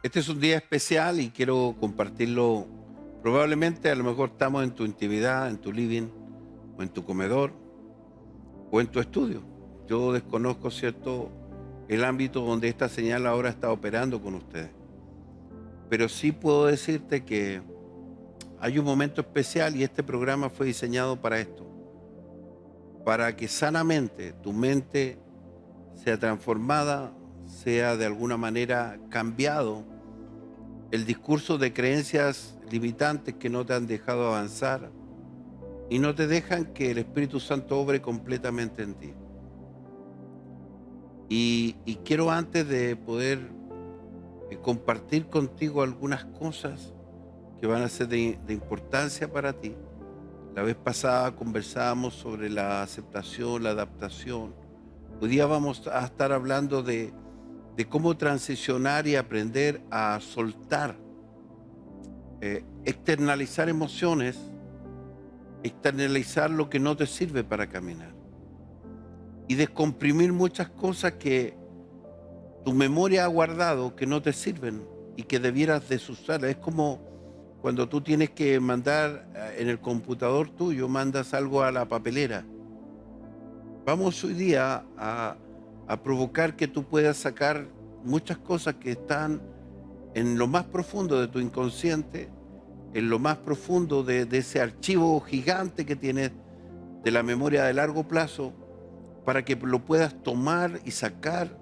Este es un día especial y quiero compartirlo. Probablemente a lo mejor estamos en tu intimidad, en tu living, o en tu comedor, o en tu estudio. Yo desconozco, ¿cierto?, el ámbito donde esta señal ahora está operando con ustedes. Pero sí puedo decirte que hay un momento especial y este programa fue diseñado para esto, para que sanamente tu mente sea transformada, sea de alguna manera cambiado el discurso de creencias limitantes que no te han dejado avanzar y no te dejan que el Espíritu Santo obre completamente en ti. Y quiero, antes de poder compartir contigo algunas cosas que van a ser de importancia para ti. La vez pasada conversábamos sobre la aceptación, la adaptación. Hoy día vamos a estar hablando de cómo transicionar y aprender a soltar, externalizar emociones, externalizar lo que no te sirve para caminar y descomprimir muchas cosas que tu memoria ha guardado que no te sirven y que debieras desusar. Es como cuando tú tienes que mandar en el computador tuyo, mandas algo a la papelera. Vamos hoy día a provocar que tú puedas sacar muchas cosas que están en lo más profundo de tu inconsciente, en lo más profundo de ese archivo gigante que tienes de la memoria de largo plazo, para que lo puedas tomar y sacar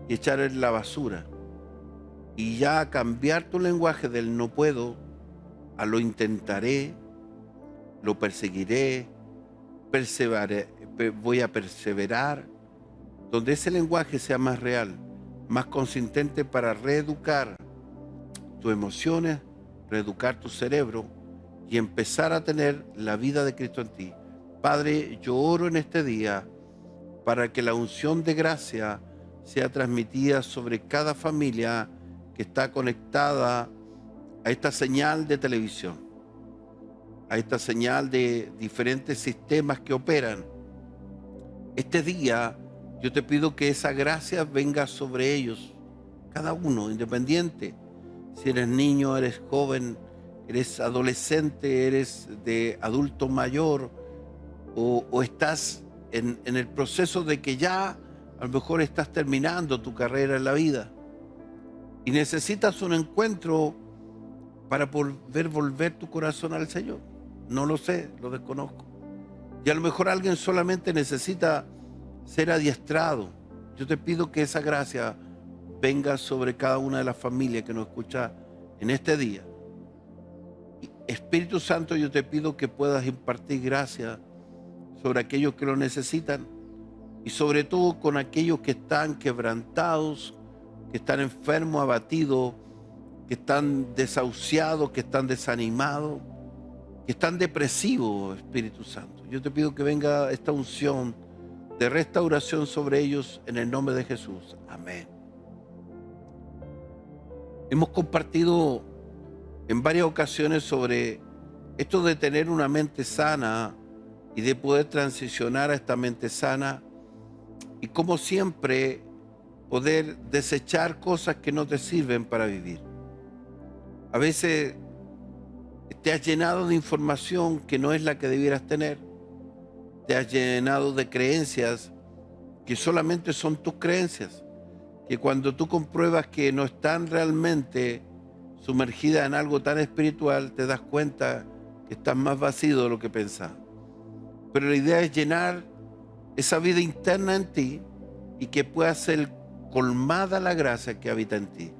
y echar en la basura. Y ya cambiar tu lenguaje del no puedo a lo intentaré, lo perseguiré, voy a perseverar, donde ese lenguaje sea más real, más consistente para reeducar tus emociones, reeducar tu cerebro y empezar a tener la vida de Cristo en ti. Padre, yo oro en este día para que la unción de gracia sea transmitida sobre cada familia que está conectada a esta señal de televisión, a esta señal de diferentes sistemas que operan. Este día yo te pido que esa gracia venga sobre ellos, cada uno, independiente. Si eres niño, eres joven, eres adolescente, eres de adulto mayor, o estás en el proceso de que ya a lo mejor estás terminando tu carrera en la vida y necesitas un encuentro para poder volver tu corazón al Señor. No lo sé, lo desconozco. Y a lo mejor alguien solamente necesita ser adiestrado. Yo te pido que esa gracia venga sobre cada una de las familias que nos escucha en este día. Y Espíritu Santo, yo te pido que puedas impartir gracia sobre aquellos que lo necesitan y sobre todo con aquellos que están quebrantados, que están enfermos, abatidos, que están desahuciados, que están desanimados, que están depresivos, Espíritu Santo. Yo te pido que venga esta unción de restauración sobre ellos en el nombre de Jesús. Amén. Hemos compartido en varias ocasiones sobre esto de tener una mente sana y de poder transicionar a esta mente sana y como siempre poder desechar cosas que no te sirven para vivir. A veces te has llenado de información que no es la que debieras tener. Te has llenado de creencias que solamente son tus creencias, que cuando tú compruebas que no están realmente sumergidas en algo tan espiritual, te das cuenta que estás más vacío de lo que pensabas. Pero la idea es llenar esa vida interna en ti y que pueda ser colmada la gracia que habita en ti.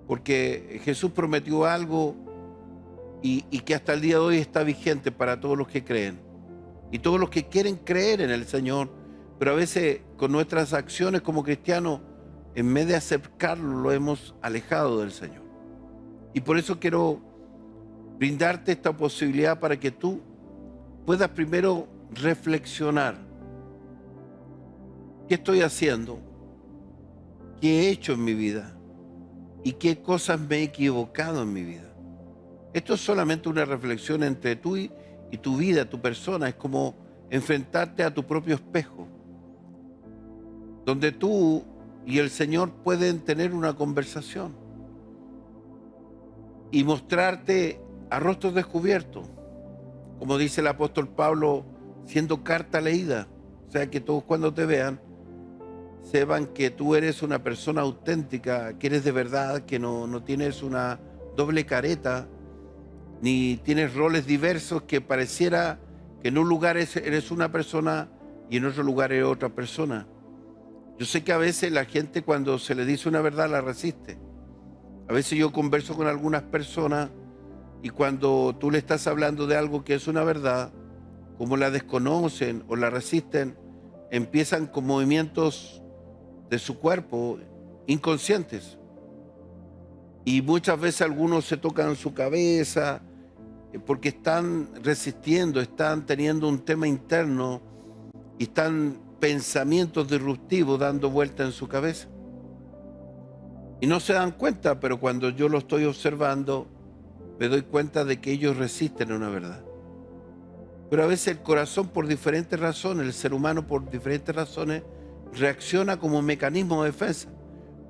Porque Jesús prometió algo y que hasta el día de hoy está vigente para todos los que creen y todos los que quieren creer en el Señor, pero a veces con nuestras acciones como cristianos, en vez de acercarlo, lo hemos alejado del Señor. Y por eso quiero brindarte esta posibilidad para que tú puedas primero reflexionar. ¿Qué estoy haciendo? ¿Qué he hecho en mi vida? ¿Y qué cosas me he equivocado en mi vida? Esto es solamente una reflexión entre tú y tu vida, tu persona. Es como enfrentarte a tu propio espejo, donde tú y el Señor pueden tener una conversación y mostrarte a rostros descubiertos, como dice el apóstol Pablo, siendo carta leída. O sea, que todos cuando te vean, sepan que tú eres una persona auténtica, que eres de verdad, que no tienes una doble careta, ni tienes roles diversos que pareciera que en un lugar eres una persona y en otro lugar eres otra persona. Yo sé que a veces la gente, cuando se le dice una verdad, la resiste. A veces yo converso con algunas personas y cuando tú le estás hablando de algo que es una verdad, como la desconocen o la resisten, empiezan con movimientos de su cuerpo inconscientes. Y muchas veces algunos se tocan su cabeza porque están resistiendo, están teniendo un tema interno y están pensamientos disruptivos dando vuelta en su cabeza. Y no se dan cuenta, pero cuando yo lo estoy observando, me doy cuenta de que ellos resisten a una verdad. Pero a veces el corazón, por diferentes razones, el ser humano por diferentes razones, reacciona como un mecanismo de defensa,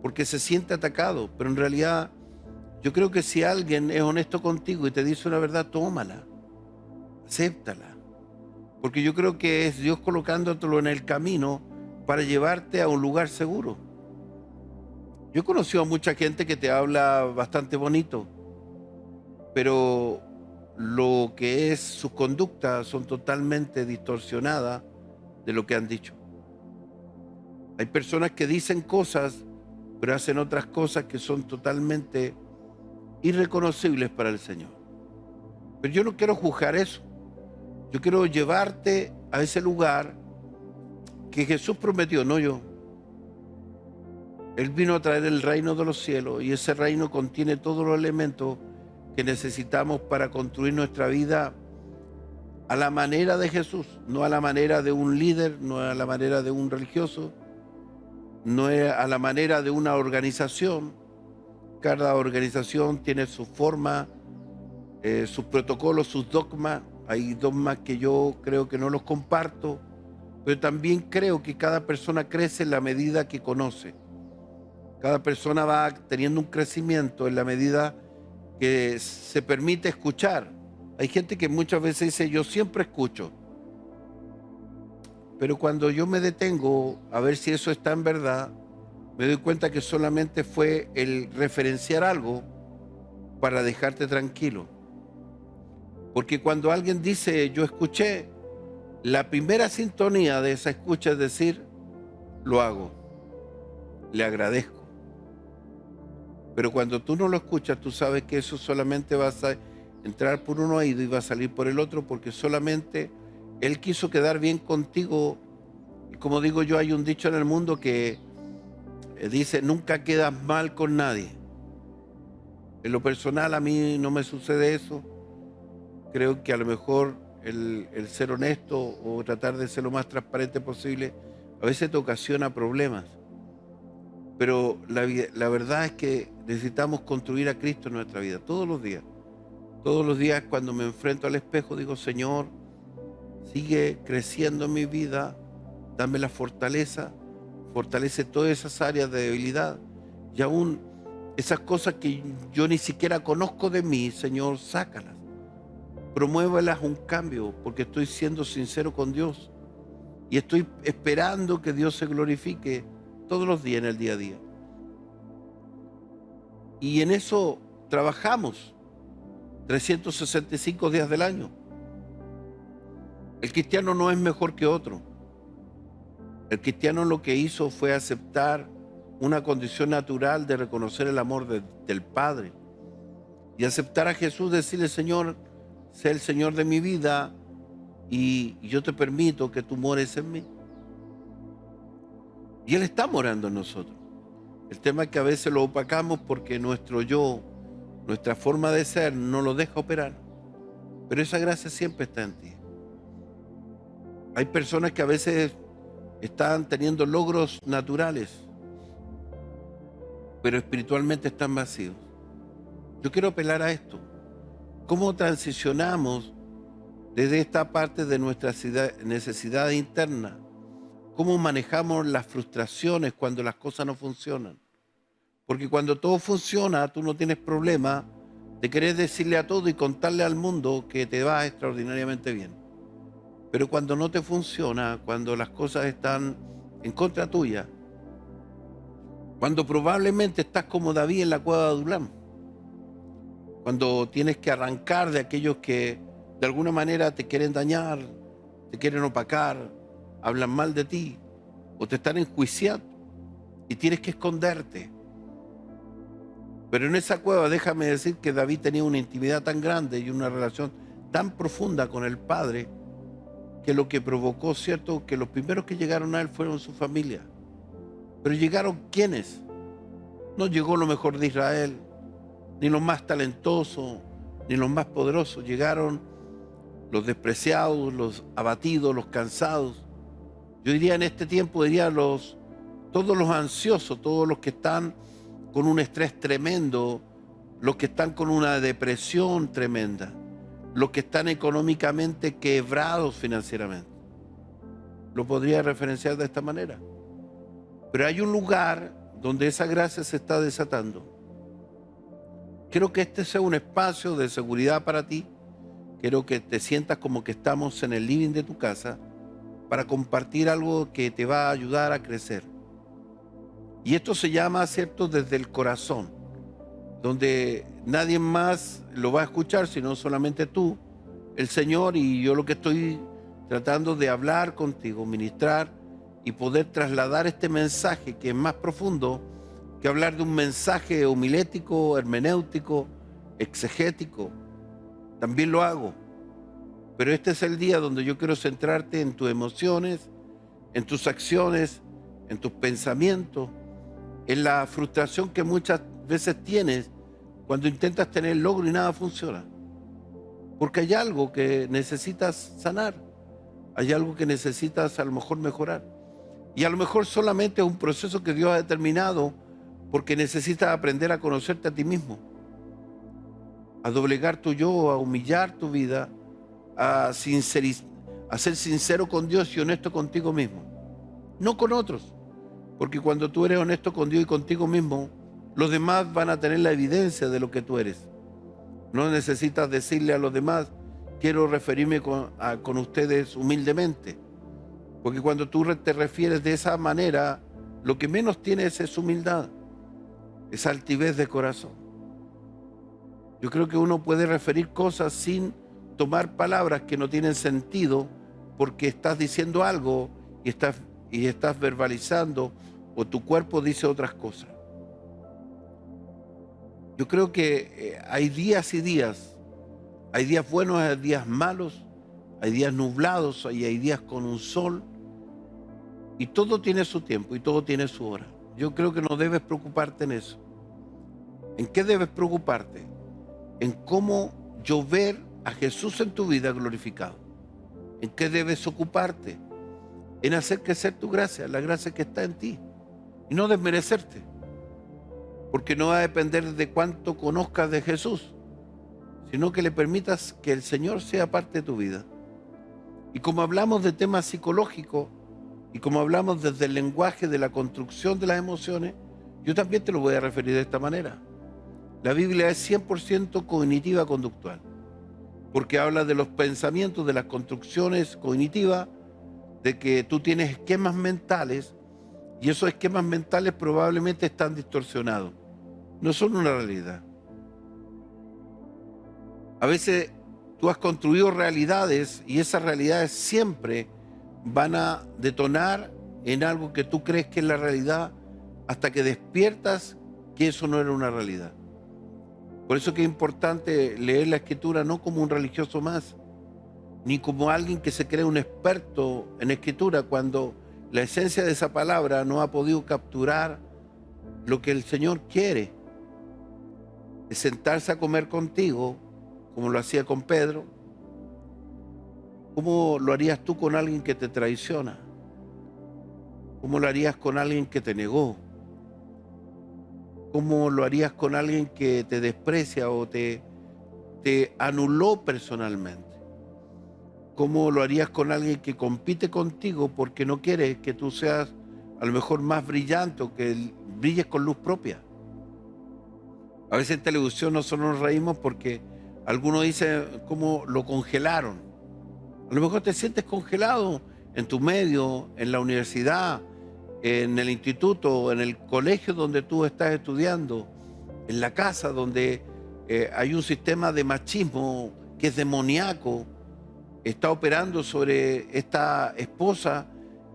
porque se siente atacado. Pero en realidad, yo creo que si alguien es honesto contigo y te dice una verdad, tómala, acéptala. Porque yo creo que es Dios colocándotelo en el camino para llevarte a un lugar seguro. Yo he conocido a mucha gente que te habla bastante bonito, pero lo que es sus conductas son totalmente distorsionadas de lo que han dicho. Hay personas que dicen cosas, pero hacen otras cosas que son totalmente irreconocibles para el Señor. Pero yo no quiero juzgar eso. Yo quiero llevarte a ese lugar que Jesús prometió, no yo. Él vino a traer el reino de los cielos y ese reino contiene todos los elementos que necesitamos para construir nuestra vida a la manera de Jesús, no a la manera de un líder, no a la manera de un religioso, no a la manera de una organización. Cada organización tiene su forma, sus protocolos, sus dogmas. Hay dogmas que yo creo que no los comparto, pero también creo que cada persona crece en la medida que conoce. Cada persona va teniendo un crecimiento en la medida que se permite escuchar. Hay gente que muchas veces dice, yo siempre escucho. Pero cuando yo me detengo a ver si eso está en verdad, me doy cuenta que solamente fue el referenciar algo para dejarte tranquilo. Porque cuando alguien dice, yo escuché, la primera sintonía de esa escucha es decir, lo hago, le agradezco. Pero cuando tú no lo escuchas, tú sabes que eso solamente va a entrar por un oído y va a salir por el otro, porque solamente él quiso quedar bien contigo. Y como digo yo, hay un dicho en el mundo que dice, nunca quedas mal con nadie. En lo personal a mí no me sucede eso. Creo que a lo mejor el ser honesto o tratar de ser lo más transparente posible a veces te ocasiona problemas. Pero la verdad es que necesitamos construir a Cristo en nuestra vida todos los días. Todos los días cuando me enfrento al espejo digo, Señor, sigue creciendo en mi vida, dame la fortaleza, fortalece todas esas áreas de debilidad y aún esas cosas que yo ni siquiera conozco de mí, Señor, sácalas. Promuévelas un cambio porque estoy siendo sincero con Dios y estoy esperando que Dios se glorifique todos los días en el día a día. Y en eso trabajamos 365 días del año. El cristiano no es mejor que otro. El cristiano lo que hizo fue aceptar una condición natural de reconocer el amor del Padre y aceptar a Jesús, decirle, Señor, sé el Señor de mi vida y yo te permito que tú mores en mí. Y Él está morando en nosotros. El tema es que a veces lo opacamos porque nuestro yo, nuestra forma de ser, no lo deja operar. Pero esa gracia siempre está en ti. Hay personas que a veces están teniendo logros naturales, pero espiritualmente están vacíos. Yo quiero apelar a esto. ¿Cómo transicionamos desde esta parte de nuestra necesidad interna? ¿Cómo manejamos las frustraciones cuando las cosas no funcionan? Porque cuando todo funciona, tú no tienes problema de querer decirle a todo y contarle al mundo que te va extraordinariamente bien. Pero cuando no te funciona, cuando las cosas están en contra tuya, cuando probablemente estás como David en la cueva de Adulam, cuando tienes que arrancar de aquellos que de alguna manera te quieren dañar, te quieren opacar, hablan mal de ti o te están enjuiciando y tienes que esconderte. Pero en esa cueva, déjame decir que David tenía una intimidad tan grande y una relación tan profunda con el Padre, que lo que provocó, cierto, que los primeros que llegaron a él fueron su familia. Pero llegaron ¿quiénes? No llegó lo mejor de Israel, ni los más talentosos, ni los más poderosos. Llegaron los despreciados, los abatidos, los cansados. Yo diría en este tiempo, todos los ansiosos, todos los que están con un estrés tremendo, los que están con una depresión tremenda, los que están económicamente quebrados financieramente. Lo podría referenciar de esta manera. Pero hay un lugar donde esa gracia se está desatando. Quiero que este sea un espacio de seguridad para ti. Quiero que te sientas como que estamos en el living de tu casa para compartir algo que te va a ayudar a crecer. Y esto se llama, ¿cierto?, desde el corazón, donde nadie más lo va a escuchar, sino solamente tú, el Señor, y yo lo que estoy tratando de hablar contigo, ministrar y poder trasladar este mensaje que es más profundo que hablar de un mensaje homilético, hermenéutico, exegético. También lo hago, pero este es el día donde yo quiero centrarte en tus emociones, en tus acciones, en tus pensamientos, en la frustración que muchas veces tienes cuando intentas tener logro y nada funciona. Porque hay algo que necesitas sanar, hay algo que necesitas a lo mejor mejorar. Y a lo mejor solamente es un proceso que Dios ha determinado porque necesitas aprender a conocerte a ti mismo, a doblegar tu yo, a humillar tu vida, a ser sincero con Dios y honesto contigo mismo, no con otros. Porque cuando tú eres honesto con Dios y contigo mismo, los demás van a tener la evidencia de lo que tú eres. No necesitas decirle a los demás, quiero referirme con ustedes humildemente. Porque cuando tú te refieres de esa manera, lo que menos tienes es humildad, es altivez de corazón. Yo creo que uno puede referir cosas sin tomar palabras que no tienen sentido, porque estás diciendo algo y estás verbalizando, o tu cuerpo dice otras cosas. Yo creo que hay días y días. Hay días buenos, hay días malos, hay días nublados y hay días con un sol. Y todo tiene su tiempo y todo tiene su hora. Yo creo que no debes preocuparte en eso. ¿En qué debes preocuparte? En cómo yo ver a Jesús en tu vida glorificado. ¿En qué debes ocuparte? En hacer crecer tu gracia, la gracia que está en ti. Y no desmerecerte. Porque no va a depender de cuánto conozcas de Jesús, sino que le permitas que el Señor sea parte de tu vida. Y como hablamos de temas psicológicos, y como hablamos desde el lenguaje de la construcción de las emociones, yo también te lo voy a referir de esta manera. La Biblia es 100% cognitiva conductual, porque habla de los pensamientos, de las construcciones cognitivas, de que tú tienes esquemas mentales, y esos esquemas mentales probablemente están distorsionados. No son una realidad. A veces tú has construido realidades y esas realidades siempre van a detonar en algo que tú crees que es la realidad hasta que despiertas que eso no era una realidad. Por eso que es importante leer la Escritura no como un religioso más, ni como alguien que se cree un experto en Escritura, cuando la esencia de esa palabra no ha podido capturar lo que el Señor quiere. Es sentarse a comer contigo, como lo hacía con Pedro. ¿Cómo lo harías tú con alguien que te traiciona? ¿Cómo lo harías con alguien que te negó? ¿Cómo lo harías con alguien que te desprecia o te te anuló personalmente. ¿Cómo lo harías con alguien que compite contigo porque no quiere que tú seas a lo mejor más brillante o que brilles con luz propia? A veces en televisión nosotros nos reímos porque algunos dicen cómo lo congelaron. A lo mejor te sientes congelado en tu medio, en la universidad, en el instituto, en el colegio donde tú estás estudiando, en la casa donde hay un sistema de machismo que es demoníaco, está operando sobre esta esposa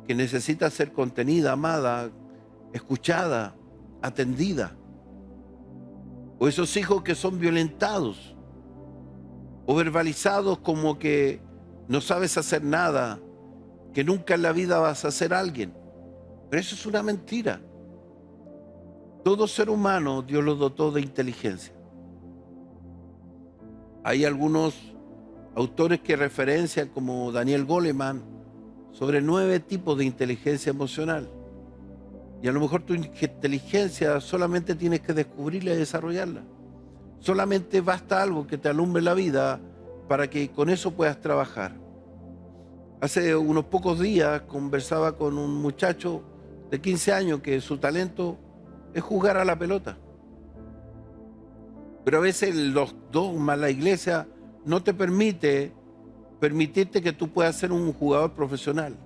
que necesita ser contenida, amada, escuchada, atendida. O esos hijos que son violentados o verbalizados como que no sabes hacer nada, que nunca en la vida vas a ser alguien. Pero eso es una mentira. Todo ser humano Dios lo dotó de inteligencia. Hay algunos autores que referencian, como Daniel Goleman, sobre 9 tipos de inteligencia emocional. Y a lo mejor tu inteligencia solamente tienes que descubrirla y desarrollarla. Solamente basta algo que te alumbre la vida para que con eso puedas trabajar. Hace unos pocos días conversaba con un muchacho de 15 años que su talento es jugar a la pelota. Pero a veces los dogmas, la iglesia, no te permitirte que tú puedas ser un jugador profesional.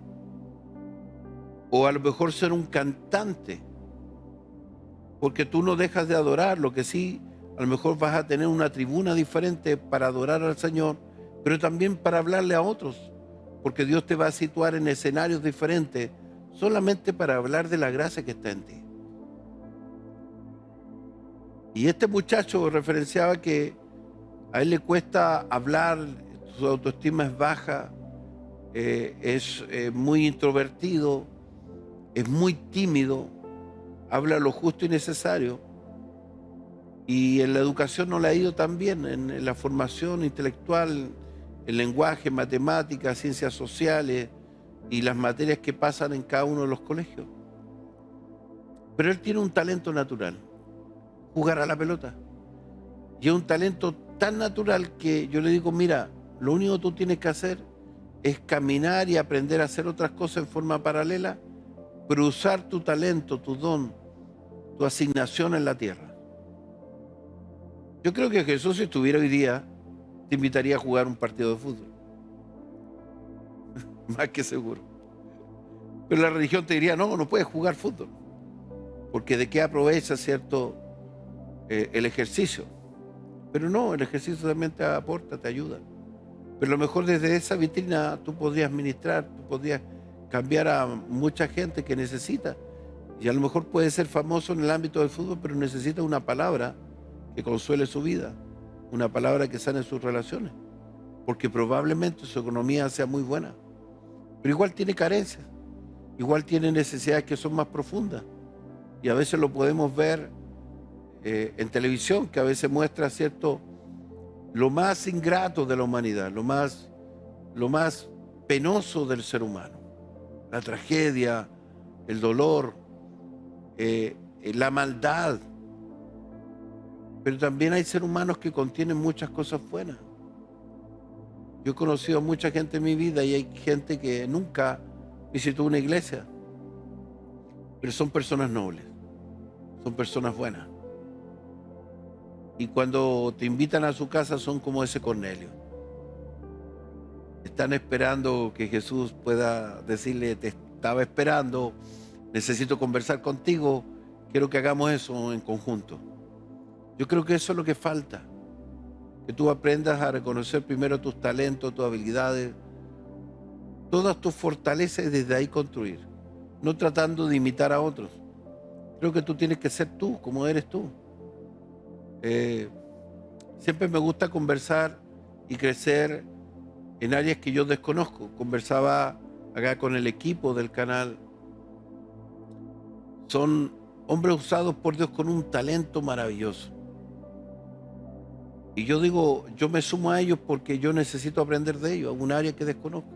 O a lo mejor ser un cantante. Porque tú no dejas de adorar, lo que sí, a lo mejor vas a tener una tribuna diferente para adorar al Señor, pero también para hablarle a otros. Porque Dios te va a situar en escenarios diferentes solamente para hablar de la gracia que está en ti. Y este muchacho referenciaba que a él le cuesta hablar, su autoestima es baja, es muy introvertido, es muy tímido, habla lo justo y necesario. Y en la educación no le ha ido tan bien, en la formación intelectual, el lenguaje, matemáticas, ciencias sociales y las materias que pasan en cada uno de los colegios. Pero él tiene un talento natural, jugar a la pelota. Y es un talento tan natural que yo le digo, mira, lo único que tú tienes que hacer es caminar y aprender a hacer otras cosas en forma paralela, pero usar tu talento, tu don, tu asignación en la tierra. Yo creo que Jesús, si estuviera hoy día, te invitaría a jugar un partido de fútbol. Más que seguro. Pero la religión te diría, no, no puedes jugar fútbol. Porque de qué aprovecha, ¿cierto?, el ejercicio. Pero no, el ejercicio también te aporta, te ayuda. Pero a lo mejor desde esa vitrina tú podrías ministrar, tú podrías cambiar a mucha gente que necesita. Y a lo mejor puede ser famoso en el ámbito del fútbol, pero necesita una palabra que consuele su vida, una palabra que sane sus relaciones, porque probablemente su economía sea muy buena, pero igual tiene carencias, igual tiene necesidades que son más profundas. Y a veces lo podemos ver en televisión, que a veces muestra, ¿cierto?, lo más ingrato de la humanidad, lo más penoso del ser humano, la tragedia, el dolor, la maldad. Pero también hay seres humanos que contienen muchas cosas buenas. Yo he conocido a mucha gente en mi vida y hay gente que nunca visitó una iglesia, pero son personas nobles, son personas buenas. Y cuando te invitan a su casa son como ese Cornelio. Están esperando que Jesús pueda decirle, te estaba esperando, necesito conversar contigo, quiero que hagamos eso en conjunto. Yo creo que eso es lo que falta, que tú aprendas a reconocer primero tus talentos, tus habilidades, todas tus fortalezas y desde ahí construir, no tratando de imitar a otros. Creo que tú tienes que ser tú, como eres tú. Siempre me gusta conversar y crecer en áreas que yo desconozco. Conversaba acá con el equipo del canal. Son hombres usados por Dios con un talento maravilloso. Y yo digo, yo me sumo a ellos porque yo necesito aprender de ellos, un área que desconozco.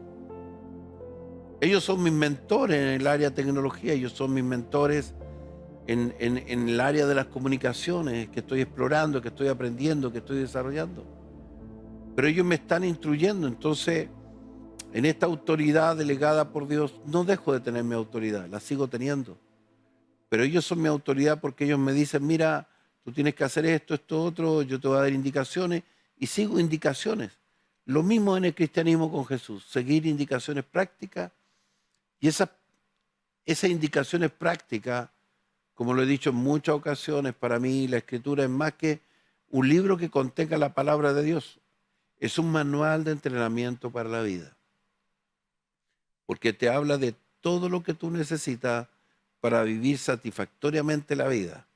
Ellos son mis mentores en el área de tecnología, ellos son mis mentores en el área de las comunicaciones que estoy explorando, que estoy aprendiendo, que estoy desarrollando. pero ellos me están instruyendo. Entonces, en esta autoridad delegada por Dios, no dejo de tener mi autoridad, la sigo teniendo. Pero ellos son mi autoridad porque ellos me dicen, mira, tú tienes que hacer esto, esto, otro, yo te voy a dar indicaciones y sigo indicaciones. Lo mismo en el cristianismo con Jesús, seguir indicaciones prácticas y esas indicaciones prácticas, como lo he dicho en muchas ocasiones, para mí la Escritura es más que un libro que contenga la palabra de Dios. Es un manual de entrenamiento para la vida, porque te habla de todo lo que tú necesitas para vivir satisfactoriamente la vida.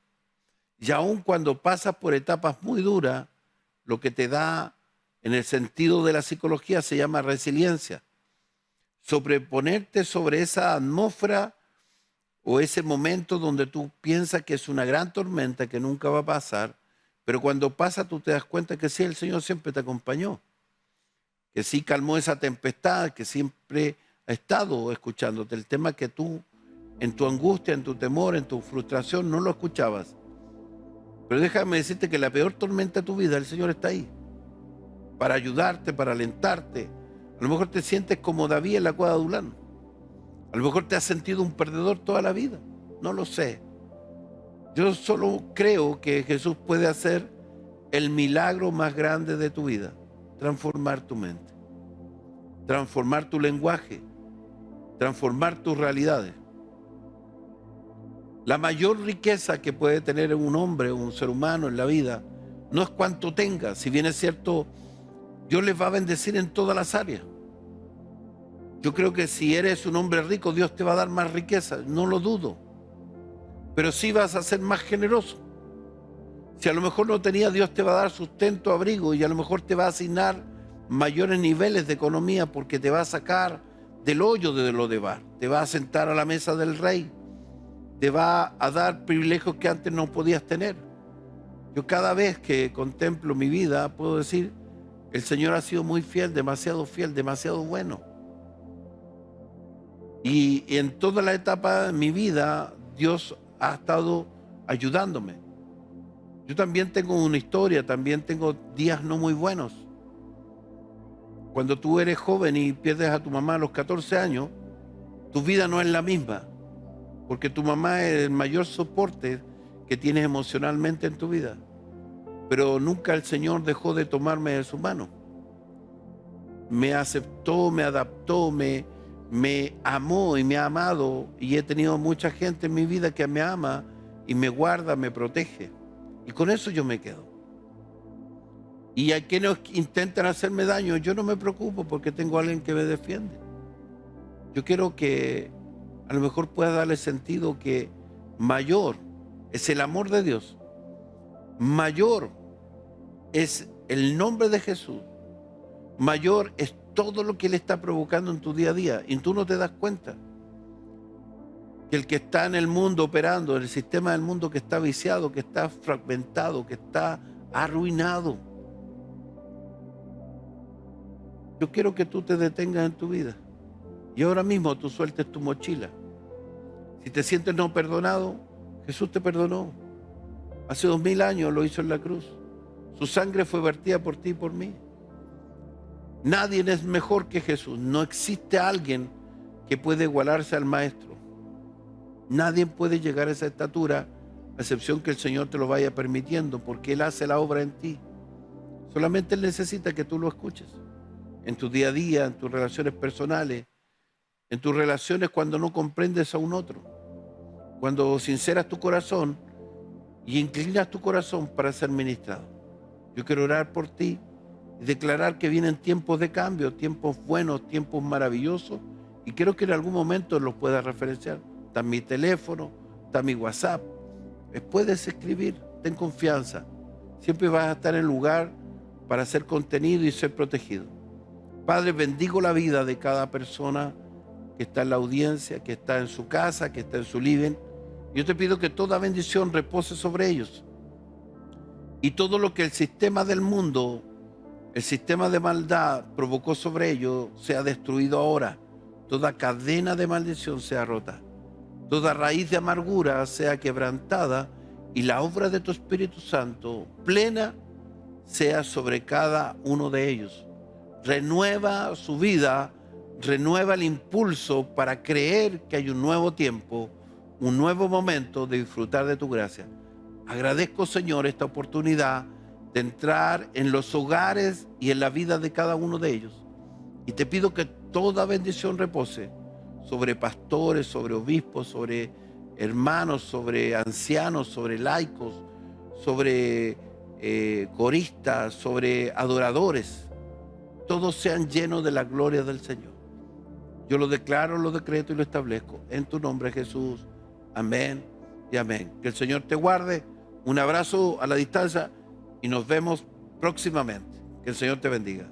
Y aun cuando pasas por etapas muy duras, lo que te da en el sentido de la psicología se llama resiliencia. Sobreponerte sobre esa atmósfera o ese momento donde tú piensas que es una gran tormenta que nunca va a pasar, pero cuando pasa tú te das cuenta que sí, el Señor siempre te acompañó, que sí calmó esa tempestad, que siempre ha estado escuchándote. El tema es que tú, en tu angustia, en tu temor, en tu frustración, no lo escuchabas. Pero déjame decirte que la peor tormenta de tu vida, el Señor está ahí, para ayudarte, para alentarte. A lo mejor te sientes como David en la cueva de Adulán. A lo mejor te has sentido un perdedor toda la vida. No lo sé. Yo solo creo que Jesús puede hacer el milagro más grande de tu vida. Transformar tu mente. Transformar tu lenguaje. Transformar tus realidades. La mayor riqueza que puede tener un hombre o un ser humano en la vida no es cuánto tenga. Si bien es cierto, Dios les va a bendecir en todas las áreas. Yo creo que si eres un hombre rico, Dios te va a dar más riqueza, no lo dudo. Pero sí vas a ser más generoso. Si a lo mejor no tenías, Dios te va a dar sustento, abrigo, y a lo mejor te va a asignar mayores niveles de economía porque te va a sacar del hoyo de lo de bar, te va a sentar a la mesa del rey, te va a dar privilegios que antes no podías tener. Yo cada vez que contemplo mi vida puedo decir, el Señor ha sido muy fiel, demasiado bueno. Y en toda la etapa de mi vida, Dios ha estado ayudándome. Yo también tengo una historia, también tengo días no muy buenos. Cuando tú eres joven y pierdes a tu mamá a los 14 años, tu vida no es la misma, porque tu mamá es el mayor soporte que tienes emocionalmente en tu vida. Pero nunca el Señor dejó de tomarme de su mano. Me aceptó, me adaptó, me amó y me ha amado, y he tenido mucha gente en mi vida que me ama y me guarda, me protege, y con eso yo me quedo. Y hay quienes intentan hacerme daño, yo no me preocupo porque tengo a alguien que me defiende. Yo quiero que a lo mejor pueda darle sentido que mayor es el amor de Dios, mayor es el nombre de Jesús, mayor es todo lo que Él está provocando en tu día a día, y tú no te das cuenta que el que está en el mundo operando, en el sistema del mundo que está viciado, que está fragmentado, que está arruinado. Yo quiero que tú te detengas en tu vida y ahora mismo tú sueltes tu mochila. Si te sientes no perdonado, Jesús te perdonó. Hace 2000 años lo hizo en la cruz. Su sangre fue vertida por ti y por mí. Nadie es mejor que Jesús. No existe alguien que pueda igualarse al Maestro. Nadie puede llegar a esa estatura, a excepción que el Señor te lo vaya permitiendo, porque Él hace la obra en ti. Solamente Él necesita que tú lo escuches. En tu día a día, en tus relaciones personales, en tus relaciones cuando no comprendes a un otro. Cuando sinceras tu corazón y inclinas tu corazón para ser ministrado. Yo quiero orar por ti y declarar que vienen tiempos de cambio, tiempos buenos, tiempos maravillosos, y creo que en algún momento los puedas referenciar. Está mi teléfono, está mi WhatsApp. Puedes escribir, ten confianza. Siempre vas a estar en lugar para ser contenido y ser protegido. Padre, bendigo la vida de cada persona que está en la audiencia, que está en su casa, que está en su living. Yo te pido que toda bendición repose sobre ellos. Y todo lo que el sistema del mundo, el sistema de maldad provocó sobre ellos, sea destruido ahora. Toda cadena de maldición sea rota. Toda raíz de amargura sea quebrantada y la obra de tu Espíritu Santo plena sea sobre cada uno de ellos. Renueva su vida, renueva el impulso para creer que hay un nuevo tiempo, un nuevo momento de disfrutar de tu gracia. Agradezco, Señor, esta oportunidad de entrar en los hogares y en la vida de cada uno de ellos. Y te pido que toda bendición repose sobre pastores, sobre obispos, sobre hermanos, sobre ancianos, sobre laicos, sobre coristas, sobre adoradores. Todos sean llenos de la gloria del Señor. Yo lo declaro, lo decreto y lo establezco en tu nombre, Jesús. Amén y amén. Que el Señor te guarde. Un abrazo a la distancia y nos vemos próximamente. Que el Señor te bendiga.